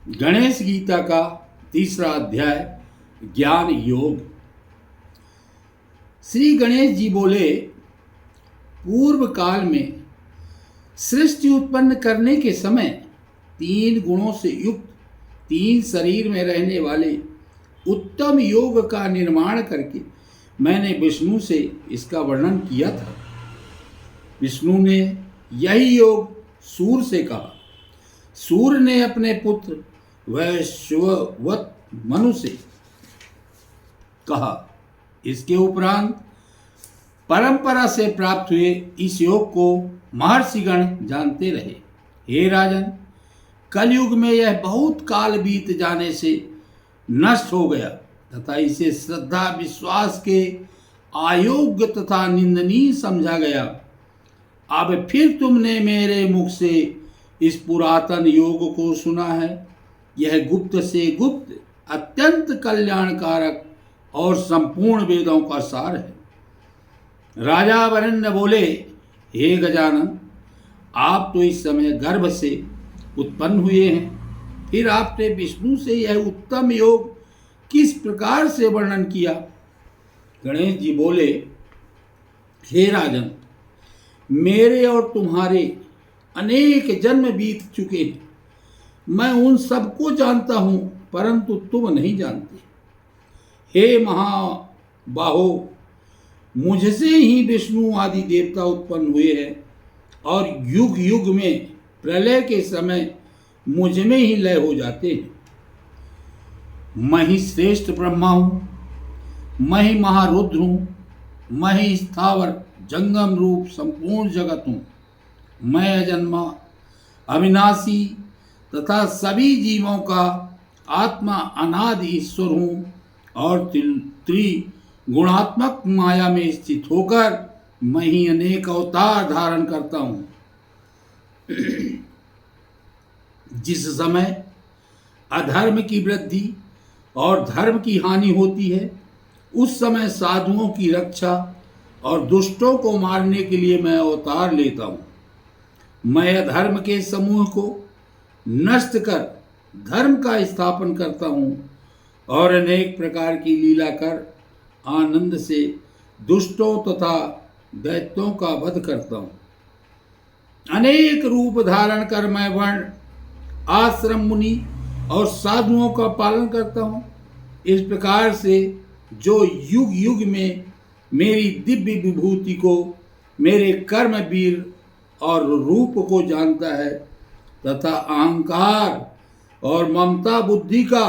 गणेश गीता का तीसरा अध्याय ज्ञान योग। श्री गणेश जी बोले, पूर्व काल में सृष्टि उत्पन्न करने के समय 3 गुणों से युक्त 3 शरीर में रहने वाले उत्तम योग का निर्माण करके मैंने विष्णु से इसका वर्णन किया था। विष्णु ने यही योग सूर्य से कहा। सूर्य ने अपने पुत्र वैश्ववत मनु से कहा। इसके उपरांत परंपरा से प्राप्त हुए इस योग को महर्षिगण जानते रहे। हे राजन, कलयुग में यह बहुत काल बीत जाने से नष्ट हो गया तथा इसे श्रद्धा विश्वास के अयोग्य तथा निंदनीय समझा गया। अब फिर तुमने मेरे मुख से इस पुरातन योग को सुना है। यह गुप्त से गुप्त अत्यंत कल्याणकारक और संपूर्ण वेदों का सार है। राजा वरेण्य बोले, हे गजानन, आप तो इस समय गर्भ से उत्पन्न हुए हैं, फिर आपने विष्णु से यह उत्तम योग किस प्रकार से वर्णन किया? गणेश जी बोले, हे राजन, मेरे और तुम्हारे अनेक जन्म बीत चुके हैं। मैं उन सबको जानता हूं, परंतु तुम नहीं जानते। हे महाबाहो, मुझसे ही विष्णु आदि देवता उत्पन्न हुए हैं और युग युग में प्रलय के समय मुझ में ही लय हो जाते हैं। मैं ही श्रेष्ठ ब्रह्मा हूँ, मैं ही महारुद्र हूँ, मैं ही स्थावर जंगम रूप संपूर्ण जगत हूँ। मैं अजन्मा अविनाशी तथा सभी जीवों का आत्मा अनादि ईश्वर हूँ और त्रिगुणात्मक माया में स्थित होकर मैं ही अनेक अवतार धारण करता हूँ। जिस समय अधर्म की वृद्धि और धर्म की हानि होती है, उस समय साधुओं की रक्षा और दुष्टों को मारने के लिए मैं अवतार लेता हूँ। मैं अधर्म के समूह को नष्ट कर धर्म का स्थापन करता हूँ और अनेक प्रकार की लीला कर आनंद से दुष्टों तथा दैत्यों का वध करता हूँ। अनेक रूप धारण कर मैं वर्ण, आश्रम, मुनि और साधुओं का पालन करता हूँ। इस प्रकार से जो युग युग में मेरी दिव्य विभूति को, मेरे कर्म वीर और रूप को जानता है तथा अहंकार और ममता बुद्धि का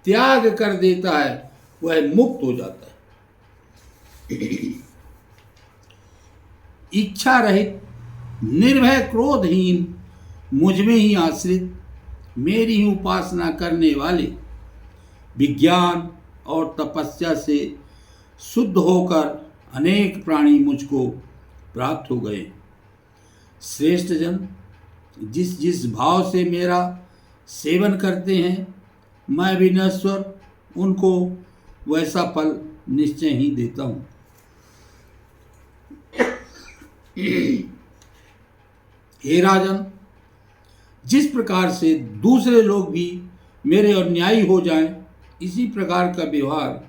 त्याग कर देता है, वह मुक्त हो जाता है। इच्छा रहित, निर्भय, क्रोधहीन, मुझ में ही आश्रित, मेरी ही उपासना करने वाले विज्ञान और तपस्या से शुद्ध होकर अनेक प्राणी मुझको प्राप्त हो गए। श्रेष्ठ जन जिस जिस भाव से मेरा सेवन करते हैं, मैं भी नश्वर उनको वैसा फल निश्चय ही देता हूँ। हे राजन, जिस प्रकार से दूसरे लोग भी मेरे अनुयायी हो जाएं, इसी प्रकार का व्यवहार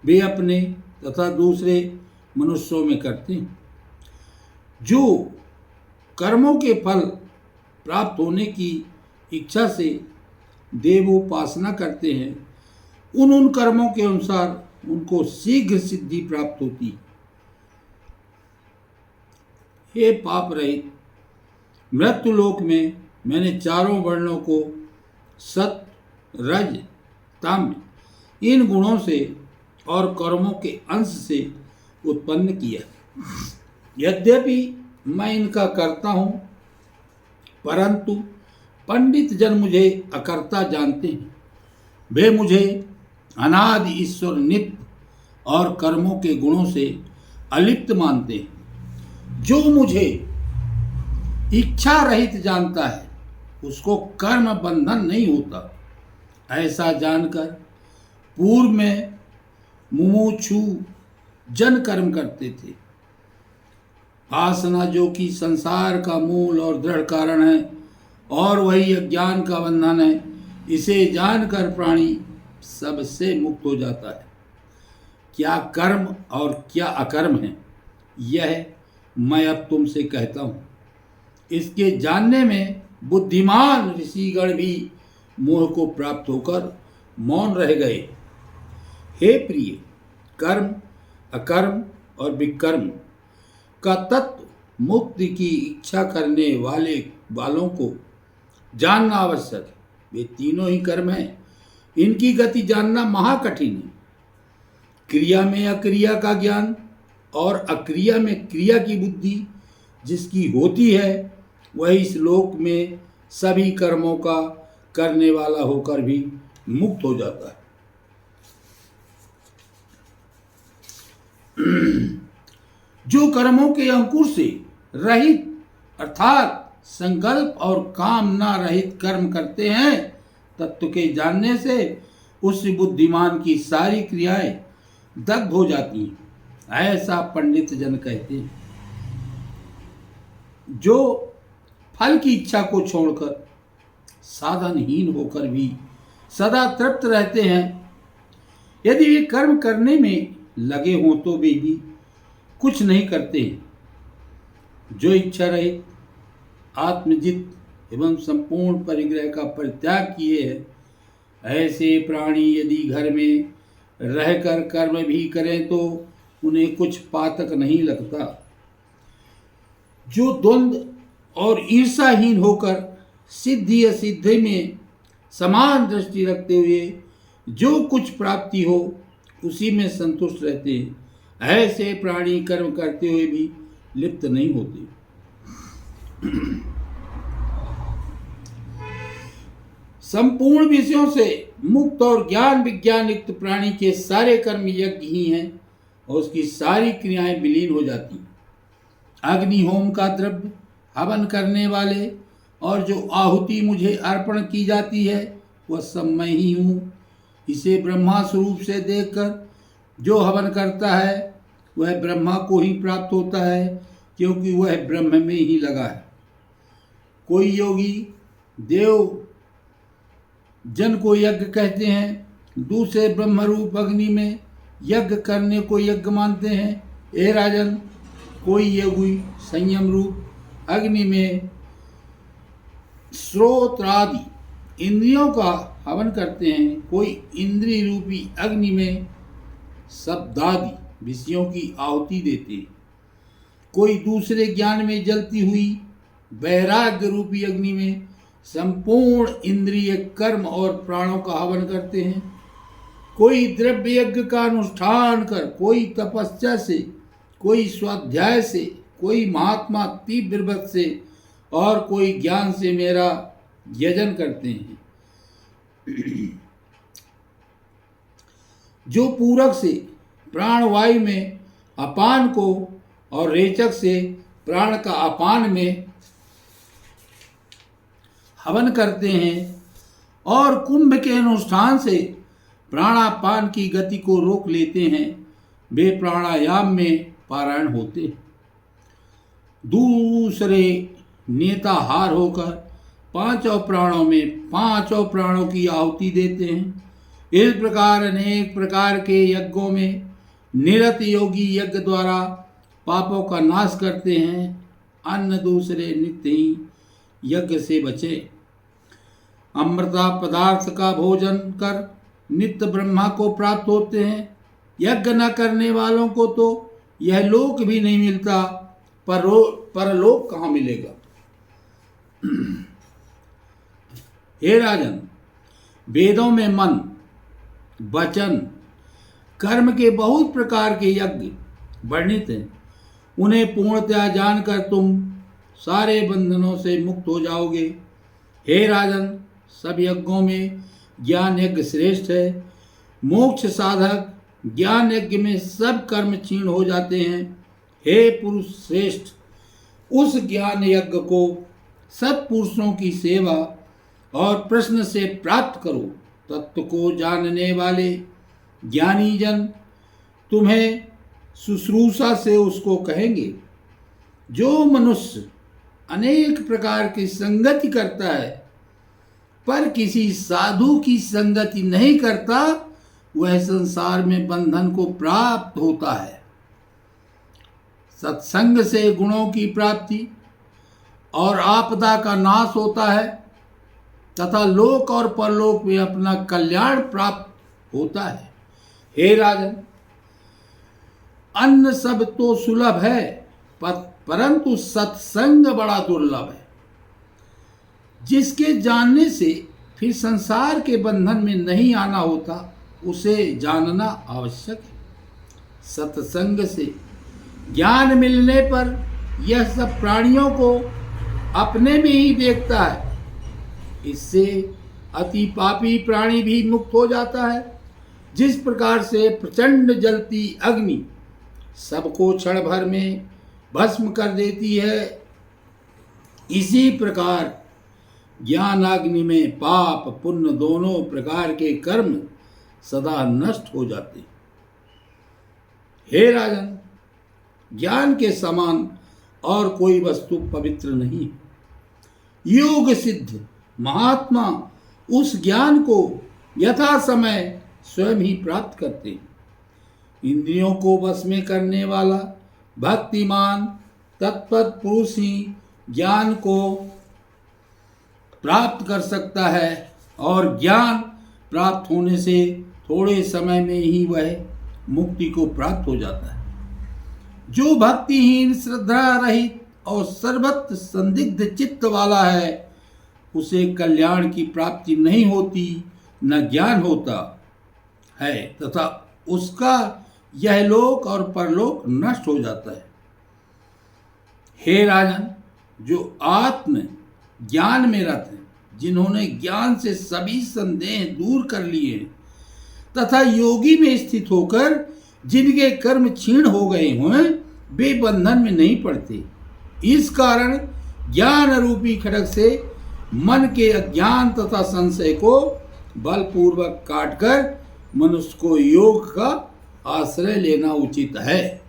वे अपने तथा दूसरे मनुष्यों में करते हैं। जो कर्मों के फल प्राप्त होने की इच्छा से देवोपासना करते हैं, उन कर्मों के अनुसार उनको शीघ्र सिद्धि प्राप्त होती है। हे पाप रहित, मृत्युलोक में मैंने चारों वर्णों को सत, रज, तम इन गुणों से और कर्मों के अंश से उत्पन्न किया। यद्यपि मैं इनका कर्ता हूँ, परंतु पंडित जन मुझे अकर्ता जानते हैं। वे मुझे अनादि ईश्वर, नित्य और कर्मों के गुणों से अलिप्त मानते हैं। जो मुझे इच्छा रहित जानता है, उसको कर्म बंधन नहीं होता। ऐसा जानकर पूर्व में मुमुक्षु जन कर्म करते थे। वासना जो कि संसार का मूल और दृढ़ कारण है, और वही अज्ञान का बंधन है, इसे जानकर प्राणी सबसे मुक्त हो जाता है। क्या कर्म और क्या अकर्म है, यह मैं अब तुमसे कहता हूँ। इसके जानने में बुद्धिमान ऋषिगण भी मोह को प्राप्त होकर मौन रह गए। हे प्रिय, कर्म, अकर्म और विकर्म का तत्व मुक्ति की इच्छा करने वालों को जानना आवश्यक है। वे तीनों ही कर्म हैं, इनकी गति जानना महाकठिन है। क्रिया में अक्रिया का ज्ञान और अक्रिया में क्रिया की बुद्धि जिसकी होती है, वह इस लोक में सभी कर्मों का करने वाला होकर भी मुक्त हो जाता है। जो कर्मों के अंकुर से रहित अर्थात संकल्प और कामना रहित कर्म करते हैं, तत्व के जानने से उस बुद्धिमान की सारी क्रियाएं दग्ध हो जाती हैं, ऐसा पंडित जन कहते हैं। जो फल की इच्छा को छोड़कर साधनहीन होकर भी सदा तृप्त रहते हैं, यदि वे कर्म करने में लगे हों तो वे भी कुछ नहीं करते हैं। जो इच्छा रहित आत्मजित एवं संपूर्ण परिग्रह का परित्याग किए हैं, ऐसे प्राणी यदि घर में रहकर कर्म भी करें तो उन्हें कुछ पातक नहीं लगता। जो द्वंद्व और ईर्षाहीन होकर सिद्धि असिद्धि में समान दृष्टि रखते हुए जो कुछ प्राप्ति हो उसी में संतुष्ट रहते हैं, ऐसे प्राणी कर्म करते हुए भी लिप्त नहीं होते। संपूर्ण विषयों से मुक्त और ज्ञान विज्ञान युक्त प्राणी के सारे कर्म यज्ञ ही हैं और उसकी सारी क्रियाएं विलीन हो जाती हैं। अग्निहोम का द्रव्य हवन करने वाले और जो आहुति मुझे अर्पण की जाती है, वह सब मैं ही हूँ। इसे ब्रह्मा स्वरूप से देखकर जो हवन करता है वह ब्रह्मा को ही प्राप्त होता है, क्योंकि वह ब्रह्म में ही लगा है। कोई योगी देव जन को यज्ञ कहते हैं, दूसरे ब्रह्मरूप अग्नि में यज्ञ करने को यज्ञ मानते हैं। हे राजन, कोई योगी संयम रूप अग्नि में श्रोत्रादि इंद्रियों का हवन करते हैं, कोई इंद्रिय रूपी अग्नि में शब्दादि विषयों की आहुति देते हैं, कोई दूसरे ज्ञान में जलती हुई वैराग्य रूपी अग्नि में संपूर्ण इंद्रिय कर्म और प्राणों का हवन करते हैं, कोई द्रव्य यज्ञ का अनुष्ठान कर, कोई तपस्या से, कोई स्वाध्याय से, कोई महात्मा तीव्र व्रत से और कोई ज्ञान से मेरा यजन करते हैं। जो पूरक से प्राणवायु में अपान को और रेचक से प्राण का अपान में हवन करते हैं और कुंभ के अनुष्ठान से प्राणापान की गति को रोक लेते हैं, वे प्राणायाम में पारायण होते हैं। दूसरे नेताहार होकर पांचों प्राणों में पांचों प्राणों की आहुति देते हैं। इस प्रकार अनेक प्रकार के यज्ञों में निरत योगी यज्ञ द्वारा पापों का नाश करते हैं। अन्य दूसरे नित्य ही यज्ञ से बचे। अमृता पदार्थ का भोजन कर नित्य ब्रह्मा को प्राप्त होते हैं। यज्ञ न करने वालों को तो यह लोक भी नहीं मिलता, परलोक कहाँ मिलेगा। हे राजन, वेदों में मन, वचन, कर्म के बहुत प्रकार के यज्ञ वर्णित हैं। उन्हें पूर्णतया जानकर तुम सारे बंधनों से मुक्त हो जाओगे। हे राजन, सब यज्ञों में ज्ञान यज्ञ श्रेष्ठ है। मोक्ष साधक ज्ञान यज्ञ में सब कर्म क्षीण हो जाते हैं। हे पुरुष श्रेष्ठ, उस ज्ञान यज्ञ को सत्पुरुषों की सेवा और प्रश्न से प्राप्त करो। तत्व को जानने वाले ज्ञानी जन तुम्हें शुश्रूषा से उसको कहेंगे। जो मनुष्य अनेक प्रकार की संगति करता है पर किसी साधु की संगति नहीं करता, वह संसार में बंधन को प्राप्त होता है। सत्संग से गुणों की प्राप्ति और आपदा का नाश होता है तथा लोक और परलोक में अपना कल्याण प्राप्त होता है। हे राजन, अन्न सब तो सुलभ है, परंतु सत्संग बड़ा दुर्लभ है। जिसके जानने से फिर संसार के बंधन में नहीं आना होता, उसे जानना आवश्यक है। सत्संग से ज्ञान मिलने पर यह सब प्राणियों को अपने में ही देखता है। इससे अति पापी प्राणी भी मुक्त हो जाता है। जिस प्रकार से प्रचंड जलती अग्नि सबको क्षण भर में भस्म कर देती है, इसी प्रकार ज्ञानाग्नि में पाप पुण्य दोनों प्रकार के कर्म सदा नष्ट हो जाते। हे राजन, ज्ञान के समान और कोई वस्तु पवित्र नहीं। योग सिद्ध महात्मा उस ज्ञान को यथा समय स्वयं ही प्राप्त करते। इंद्रियों को वश में करने वाला भक्तिमान तत्पर पुरुष ही ज्ञान को प्राप्त कर सकता है, और ज्ञान प्राप्त होने से थोड़े समय में ही वह मुक्ति को प्राप्त हो जाता है। जो भक्तिहीन, श्रद्धा रहित और सर्वत्र संदिग्ध चित्त वाला है, उसे कल्याण की प्राप्ति नहीं होती, न ज्ञान होता है तथा उसका यह लोक और परलोक नष्ट हो जाता है। हे राजन, जो आत्म ज्ञान में रत हैं, जिन्होंने ज्ञान से सभी संदेह दूर कर लिए तथा योगी में स्थित होकर जिनके कर्म क्षीण हो गए हों, वे बंधन में नहीं पड़ते। इस कारण ज्ञान रूपी खड्ग से मन के अज्ञान तथा संशय को बलपूर्वक काटकर मनुष्य को योग का आश्रय लेना उचित है।